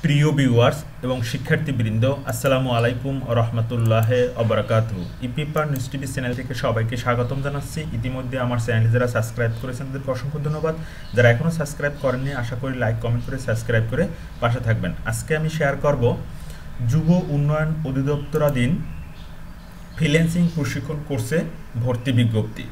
প্রিয় ভিউয়ার্স এবং শিক্ষার্থীবৃন্দ, আসসালামু আলাইকুম ওয়া রাহমাতুল্লাহি ওয়া বারাকাতুহু। ইপিপার নিউজ টিভি চ্যানেল থেকে সবাইকে স্বাগতম জানাচ্ছি। ইতিমধ্যে আমার চ্যানেলটি যারা সাবস্ক্রাইব করেছেন তাদেরকে অসংখ্য ধন্যবাদ। যারা এখনও সাবস্ক্রাইব করেননি আশা করি লাইক কমেন্ট করে সাবস্ক্রাইব করে পাশে থাকবেন। আজকে আমি শেয়ার করব যুব উন্নয়ন অধিদপ্তরাধীন ফ্রিল্যান্সিং প্রশিক্ষণ কোর্সে ভর্তি বিজ্ঞপ্তি।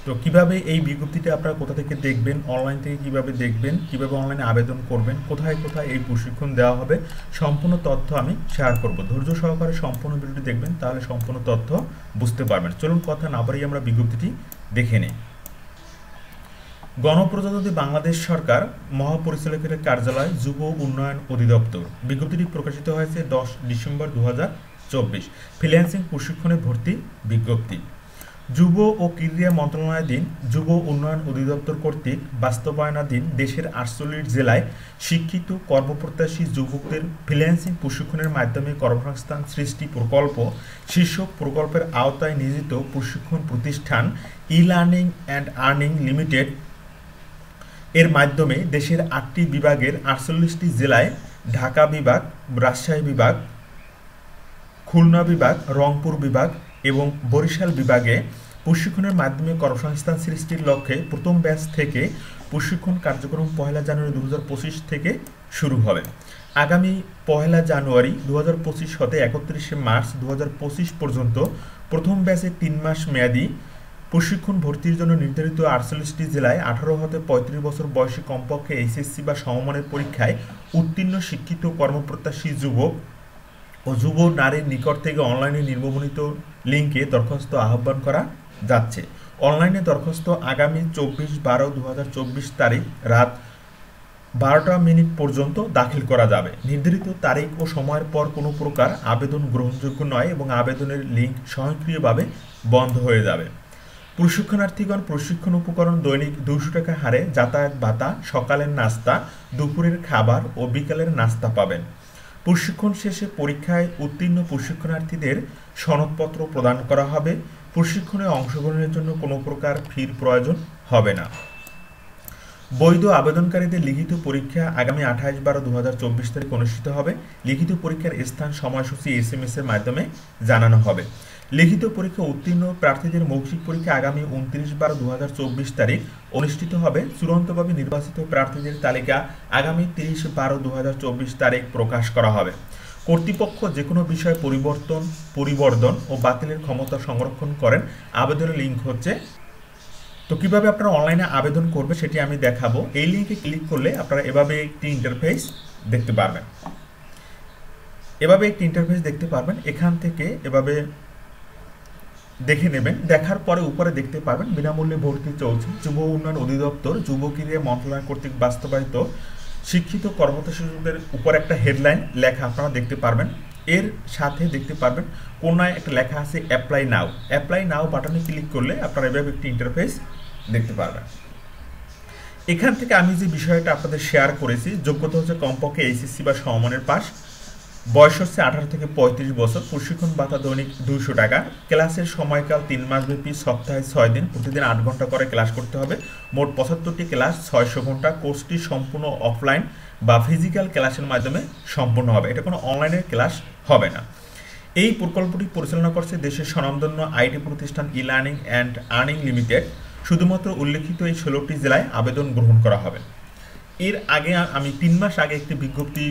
তো কিভাবে এই বিজ্ঞপ্তিটা আপনারা কোথা থেকে দেখবেন, অনলাইন থেকে কিভাবে দেখবেন, কিভাবে অনলাইনে আবেদন করবেন, কোথায় কোথায় এই প্রশিক্ষণ দেওয়া হবে, সম্পূর্ণ তথ্য আমি শেয়ার করব। ধৈর্য সহকারে সম্পূর্ণ ভিডিওটি দেখবেন, তাহলে সম্পূর্ণ তথ্য বুঝতে পারবেন। চলুন কথা না বাড়িয়ে আমরা বিজ্ঞপ্তিটি দেখে নিই। গণপ্রজাতন্ত্রী বাংলাদেশ সরকার মহাপরিচালকের কার্যালয় যুব উন্নয়ন অধিদপ্তর। বিজ্ঞপ্তিটি প্রকাশিত হয়েছে 10 ডিসেম্বর 2024। ফ্রিল্যান্সিং প্রশিক্ষণে ভর্তি বিজ্ঞপ্তি। যুব ও ক্রীড়া মন্ত্রণালয়াধীন যুব উন্নয়ন অধিদপ্তর কর্তৃক বাস্তবায়নাধীন দেশের 48 জেলায় শিক্ষিত কর্মপ্রত্যাশী যুবকদের ফ্রিল্যান্সিং প্রশিক্ষণের মাধ্যমে কর্মসংস্থান সৃষ্টি প্রকল্প শীর্ষক প্রকল্পের আওতায় নিয়োজিত প্রশিক্ষণ প্রতিষ্ঠান e learning and earning limited এর মাধ্যমে দেশের 8টি বিভাগের 48টি জেলায় ঢাকা বিভাগ, রাজশাহী বিভাগ, খুলনা বিভাগ, রংপুর বিভাগ এবং বরিশাল বিভাগে প্রশিক্ষণের মাধ্যমে কর্মসংস্থান সৃষ্টির লক্ষ্যে প্রথম ব্যাচ থেকে প্রশিক্ষণ কার্যক্রম 1 জানুয়ারি 2025 থেকে শুরু হবে। আগামী 1 জানুয়ারি 2025 হতে 31 মার্চ 2025 পর্যন্ত প্রথম ব্যাচে 3 মাস মেয়াদী প্রশিক্ষণ ভর্তির জন্য নির্ধারিত 48টি জেলায় 18 হতে 35 বছর বয়সী কমপক্ষে এইচএসসি বা সমমানের পরীক্ষায় উত্তীর্ণ শিক্ষিত কর্মপ্রত্যাশী যুবক ও যুব নারীর নিকট থেকে অনলাইনে নির্বাচিত লিঙ্কে দরখাস্ত আহ্বান করা যাচ্ছে। অনলাইনে দরখাস্ত আগামী 24/12/2024 তারিখ রাত 12টা পর্যন্ত দাখিল করা যাবে। নির্ধারিত তারিখ ও সময়ের পর কোনো প্রকার আবেদন গ্রহণযোগ্য নয় এবং আবেদনের লিঙ্ক স্বয়ংক্রিয়ভাবে বন্ধ হয়ে যাবে। প্রশিক্ষণার্থীগণ প্রশিক্ষণ উপকরণ দৈনিক 200 টাকা হারে যাতায়াত ভাতা, সকালের নাস্তা, দুপুরের খাবার ও বিকালের নাস্তা পাবেন। প্রশিক্ষণ শেষে পরীক্ষায় উত্তীর্ণ প্রশিক্ষণার্থীদের সনদপত্র প্রদান করা হবে। প্রশিক্ষণে অংশগ্রহণের জন্য কোনো প্রকার ফির প্রয়োজন হবে না। বৈধ আবেদনকারীদের লিখিত পরীক্ষা আগামী 28/12/2024 তারিখ অনুষ্ঠিত হবে। লিখিত পরীক্ষার স্থান সময়সূচি SMS এর মাধ্যমে জানানো হবে। লিখিত পরীক্ষা উত্তীর্ণ প্রার্থীদের মৌখিক পরীক্ষা আগামী 29/12/2024 তারিখ অনুষ্ঠিত হবে। চূড়ান্তভাবে নির্বাচিত প্রার্থীদের তালিকা আগামী 30/12/2024 তারিখ প্রকাশ করা হবে। কর্তৃপক্ষ যে কোনো বিষয় পরিবর্তন ও বাতিলের ক্ষমতা সংরক্ষণ করেন। আবেদনের লিঙ্ক হচ্ছে, তো কিভাবে আপনারা অনলাইনে আবেদন করবে সেটি আমি দেখাবো। এই লিঙ্কে ক্লিক করলে আপনারা এভাবে একটি ইন্টারফেস দেখতে পারবেন। দেখতে পারবেন। এখান থেকে এভাবে দেখে নেবেন। দেখার পরে উপরে দেখতে পারবেন বিনামূল্যে ভর্তি চলছে। যুব উন্নয়ন অধিদপ্তর যুব ক্রীড়া মন্ত্রণালয় কর্তৃক বাস্তবায়িত শিক্ষিত কর্মপ্রত্যাশীদের উপর একটা হেডলাইন লেখা আপনারা দেখতে পারবেন। এর সাথে দেখতে পারবেন কোনায় একটা লেখা আছে অ্যাপ্লাই নাও। অ্যাপ্লাই নাও বাটনে ক্লিক করলে আপনারা এভাবে একটি ইন্টারফেস দেখতে পারবেন। এখান থেকে আমি যে বিষয়টা আপনাদের শেয়ার করেছি, যোগ্যতা হচ্ছে কমপক্ষে এইচএসসি বা সমমানের পাস, বয়স হচ্ছে 18 থেকে 35 বছর, প্রশিক্ষণ ভাতা দৈনিক 200 টাকা, ক্লাসের সময়কাল 3 মাসব্যাপী, সপ্তাহে 6 দিন, প্রতিদিন 8 ঘন্টা করে ক্লাস করতে হবে। মোট 75টি ক্লাস, 600 ঘন্টা। কোর্সটি সম্পূর্ণ অফলাইন বা ফিজিক্যাল ক্লাসের মাধ্যমে সম্পূর্ণ হবে। এটা কোনো অনলাইনের ক্লাস হবে না। এই প্রকল্পটি পরিচালনা করছে দেশের স্বনামধন্য আইটি প্রতিষ্ঠান e learning and earning limited. শুধুমাত্র উল্লেখিত এই 16টি জেলায় আবেদন গ্রহণ করা হবে। এর আগে আমি 3 মাস আগে একটি বিজ্ঞপ্তি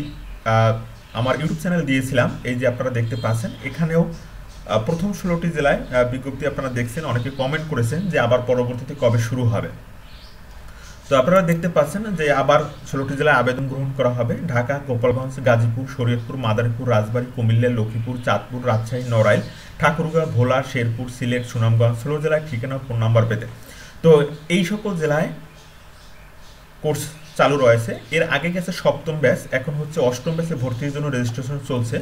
আমার ইউটিউব চ্যানেল দিয়েছিলাম, এই যে আপনারা দেখতে পাচ্ছেন। এখানেও প্রথম 16টি জেলায় বিজ্ঞপ্তি আপনারা দেখছেন, অনেকে কমেন্ট করেছেন যে আবার পরবর্তীতে কবে শুরু হবে। তো আপনারা দেখতে পাচ্ছেন যে আবার 16টি জেলায় আবেদন গ্রহণ করা হবে। ঢাকা, গোপালগঞ্জ, গাজীপুর, শরীয়তপুর, মাদারীপুর, রাজবাড়ী, কুমিল্লা, লক্ষ্মীপুর, চাঁদপুর, রাজশাহী, নড়াইল, ঠাকুরগাঁও, ভোলা, শেরপুর, সিলেট, সুনামগঞ্জ, 16 জেলায় ঠিকানা, ফোন নাম্বার পেতে। তো এই সকল জেলায় কোর্স চালু রয়েছে। এর আগে গেছে 7ম ব্যাচ, এখন হচ্ছে 8ম ব্যাচে ভর্তির জন্য রেজিস্ট্রেশন চলছে।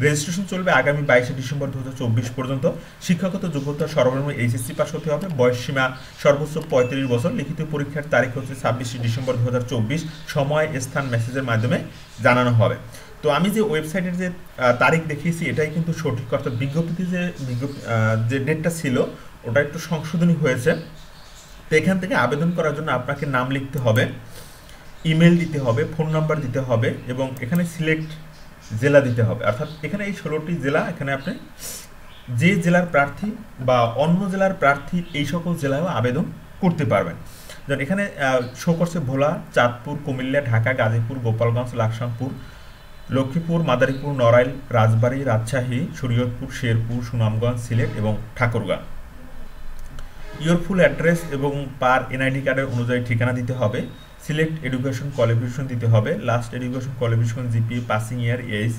রেজিস্ট্রেশন চলবে আগামী 22 ডিসেম্বর 2024 পর্যন্ত। শিক্ষাগত যোগ্যতা সর্বনিম্ন এইচএসসি পাস হতে হবে। বয়স সীমা সর্বোচ্চ 35 বছর। লিখিত পরীক্ষার তারিখ হচ্ছে 26 ডিসেম্বর 2024। সময়, স্থান মেসেজের মাধ্যমে জানানো হবে। তো আমি যে ওয়েবসাইটের যে তারিখ দেখিয়েছি এটাই কিন্তু সঠিক, অর্থাৎ বিজ্ঞপ্তিতে যে ডেটটা ছিল ওটা একটু সংশোধনী হয়েছে। তো এখান থেকে আবেদন করার জন্য আপনাকে নাম লিখতে হবে। ইমেল দিতে হবে, ফোন নাম্বার দিতে হবে এবং এখানে সিলেক্ট জেলা দিতে হবে। অর্থাৎ এখানে এই 16টি জেলা, এখানে আপনি যে জেলার প্রার্থী বা অন্য জেলার প্রার্থী এই সকল জেলায়ও আবেদন করতে পারবেন। যেমন এখানে শো করছে ভোলা, চাঁদপুর, কুমিল্লা, ঢাকা, গাজীপুর, গোপালগঞ্জ, লাকসামপুর, লক্ষ্মীপুর, মাদারীপুর, নড়াইল, রাজবাড়ী, রাজশাহী, শরীয়তপুর, শেরপুর, সুনামগঞ্জ, সিলেট এবং ঠাকুরগাঁ। ইয়োর ফুল অ্যাড্রেস এবং পার এনআইডি কার্ডের অনুযায়ী ঠিকানা দিতে হবে। সিলেক্ট এডুকেশন কোয়ালিফিকেশন দিতে হবে। Last education qualification GPA, passing year, age,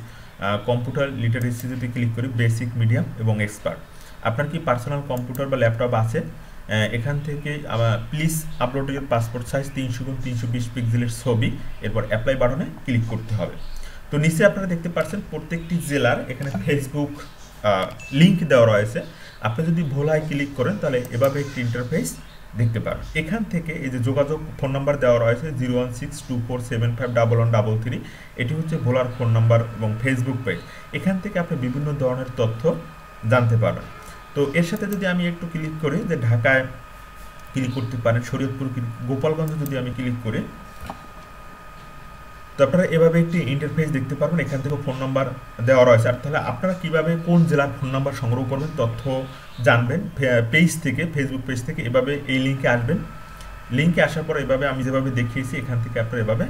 computer literacy যদি ক্লিক করি বেসিক, মিডিয়াম এবং এক্সপার্ট। আপনার কি পার্সোনাল কম্পিউটার বা ল্যাপটপ আছে? এখান থেকে please upload your passport size 300x320 পিক্সেলের ছবি, এরপর অ্যাপ্লাই বাটনে ক্লিক করতে হবে। তো নিচে আপনারা দেখতে পাচ্ছেন প্রত্যেকটি জেলার এখানে ফেসবুক লিঙ্ক দেওয়া রয়েছে। আপনি যদি ভোলায় ক্লিক করেন তাহলে এভাবে একটি ইন্টারফেস দেখতে পাবেন। এখান থেকে এই যে যোগাযোগ ফোন নাম্বার দেওয়া রয়েছে 01624751133, এটি হচ্ছে ভোলার ফোন নাম্বার এবং ফেসবুক পেজ। এখান থেকে আপনি বিভিন্ন ধরনের তথ্য জানতে পারবেন। তো এর সাথে যদি আমি একটু ক্লিক করি যে ঢাকায় ক্লিক করতে পারেন, শরীয়তপুর, গোপালগঞ্জে যদি আমি ক্লিক করি তো আপনারা এভাবে একটি ইন্টারফেস দেখতে পারবেন। এখান থেকে ফোন নাম্বার দেওয়া রয়েছে। আর তাহলে আপনারা কিভাবে কোন জেলার ফোন নাম্বার সংগ্রহ করবেন, তথ্য জানবেন পেজ থেকে, ফেসবুক পেজ থেকে এভাবে এই লিঙ্কে আসবেন। লিঙ্কে আসার পর এভাবে আমি যেভাবে দেখিয়েছি এখান থেকে আপনারা এভাবে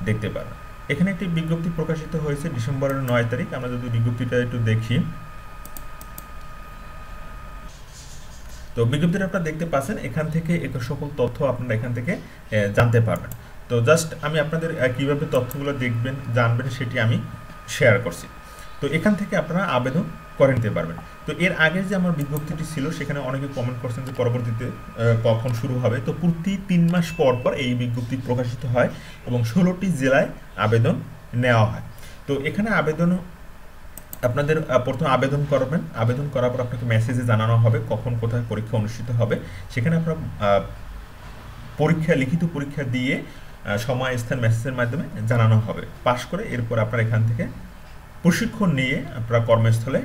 দেখতে পারবেন। এখানে একটি বিজ্ঞপ্তি প্রকাশিত হয়েছে ডিসেম্বরের 9 তারিখ। আমরা যদি বিজ্ঞপ্তিটা একটু দেখি তো বিজ্ঞপ্তিটা আপনারা দেখতে পাচ্ছেন। এখান থেকে সকল তথ্য আপনারা এখান থেকে জানতে পারবেন। তো জাস্ট আমি আপনাদের কিভাবে তথ্যগুলো দেখবেন, জানবেন সেটি আমি শেয়ার করছি। তো এখান থেকে আপনারা আবেদন করে নিতে পারবেন। তো এর আগে যে আমার বিজ্ঞপ্তিটি ছিল সেখানে অনেকে কমেন্ট করছেন যে পরবর্তীতে কখন শুরু হবে। তো প্রতি 3 মাস পর পর এই বিজ্ঞপ্তি প্রকাশিত হয় এবং 16টি জেলায় আবেদন নেওয়া হয়। তো এখানে আবেদন আপনাদের প্রথম আবেদন করবেন। আবেদন করার পর আপনাকে মেসেজে জানানো হবে কখন কোথায় পরীক্ষা অনুষ্ঠিত হবে। সেখানে আপনারা লিখিত পরীক্ষা দিয়ে সময়, স্থান মেসেজের মাধ্যমে জানানো হবে। পাশ করে এরপর আপনারা এখান থেকে প্রশিক্ষণ নিয়ে আপনারা কর্মস্থলে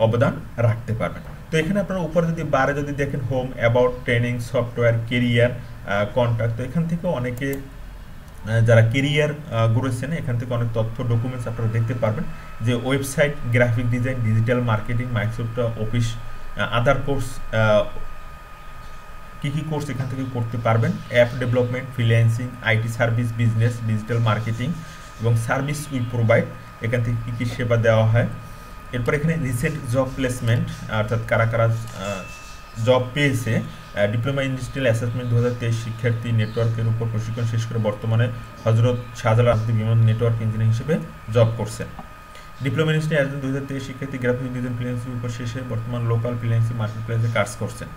অবদান রাখতে পারবেন। তো এখানে আপনারা উপরে যদি বারে যদি দেখেন home, about, training, software, career, contact, তো এখান থেকে অনেকে যারা কেরিয়ার গড়েছেন এখান থেকে অনেক তথ্য, ডকুমেন্টস আপনারা দেখতে পারবেন। যে website, graphic design, digital marketing, Microsoft office, other course, কী কোর্স এখান থেকে করতে পারবেন। App development, freelancing, IT service, business, digital marketing এবং সার্ভিস উই প্রোভাইড, এখান থেকে কী সেবা দেওয়া হয়। এরপর এখানে রিসেন্ট জব প্লেসমেন্ট, অর্থাৎ কারা কারা জব পেয়েছে। ডিপ্লোমা ইন্ডাস্ট্রিয়াল অ্যাসেসমেন্ট 2023 শিক্ষার্থী নেটওয়ার্কের উপর প্রশিক্ষণ শেষ করে বর্তমানে হজরত শাহজালাল আন্তর্জাতিক বিমান নেটওয়ার্ক ইঞ্জিনিয়ার হিসেবে জব করছেন। ডিপ্লোমা ইন্ডাস্ট্রিয়াল অ্যাসেসমেন্ট 2023 শিক্ষার্থী গ্রাফিক ডিজাইন ফ্রিল্যান্সিং উপর শেষে বর্তমান লোকাল ফ্রিল্যান্সিং মার্কেট প্লেসে কাজ করছেন।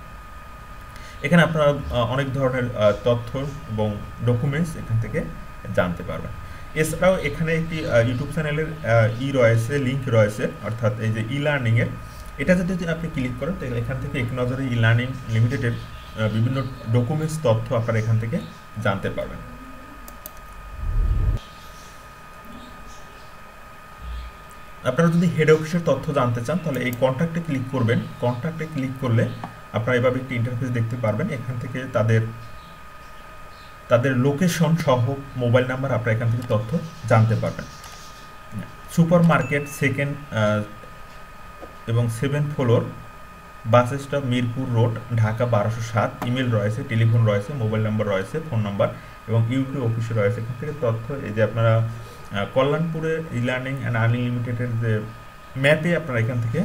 এখানে আপনারা অনেক ধরনের তথ্য এবং ডকুমেন্টস এখান থেকে জানতে পারবেন। এছাড়াও এখানে একটি ইউটিউব চ্যানেলের রয়েছে, লিঙ্ক রয়েছে, অর্থাৎ এই যে ই লার্নিংয়ের, এটা যদি আপনি ক্লিক করেন তাহলে এখান থেকে এক নজরে ই লার্নিং লিমিটেডের বিভিন্ন ডকুমেন্টস তথ্য আপনারা এখান থেকে জানতে পারবেন। আপনারা যদি হেড অফিসের তথ্য জানতে চান তাহলে এই কন্ট্যাক্টে ক্লিক করবেন। কন্ট্যাক্টে ক্লিক করলে আপনারা এভাবে একটি ইন্টারফেস দেখতে পারবেন। এখান থেকে তাদের লোকেশন সহ মোবাইল নাম্বার আপনারা এখান থেকে তথ্য জানতে পারবেন। সুপার মার্কেট, সেকেন্ড এবং 7 floor, bus stop, Mirpur road, Dhaka 1207। Email রয়েছে, টেলিফোন রয়েছে, মোবাইল নাম্বার রয়েছে, ফোন নাম্বার এবং ইউপি অফিসে রয়েছে। এখান থেকে তথ্য এই যে আপনারা কল্যাণপুরে ই লার্নিং অ্যান্ড আর্নিং লিমিটেডের যে ম্যাপে আপনারা এখান থেকে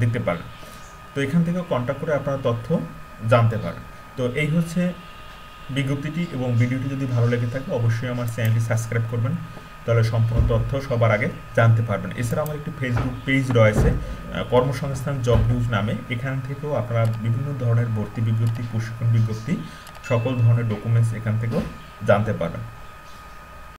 দেখতে পারেন। তো এখান থেকে কন্ট্যাক্ট করে আপনারা তথ্য জানতে পারেন। তো এই হচ্ছে বিজ্ঞপ্তিটি, এবং ভিডিওটি যদি ভালো লেগে থাকে অবশ্যই আমার চ্যানেলটি সাবস্ক্রাইব করবেন, তাহলে সম্পূর্ণ তথ্য সবার আগে জানতে পারবেন। এছাড়া আমার একটি ফেসবুক পেজ রয়েছে কর্মসংস্থান জব নিউজ নামে। এখান থেকেও আপনারা বিভিন্ন ধরনের ভর্তি বিজ্ঞপ্তি, প্রশিক্ষণ বিজ্ঞপ্তি, সকল ধরনের ডকুমেন্টস এখান থেকেও জানতে পারবেন।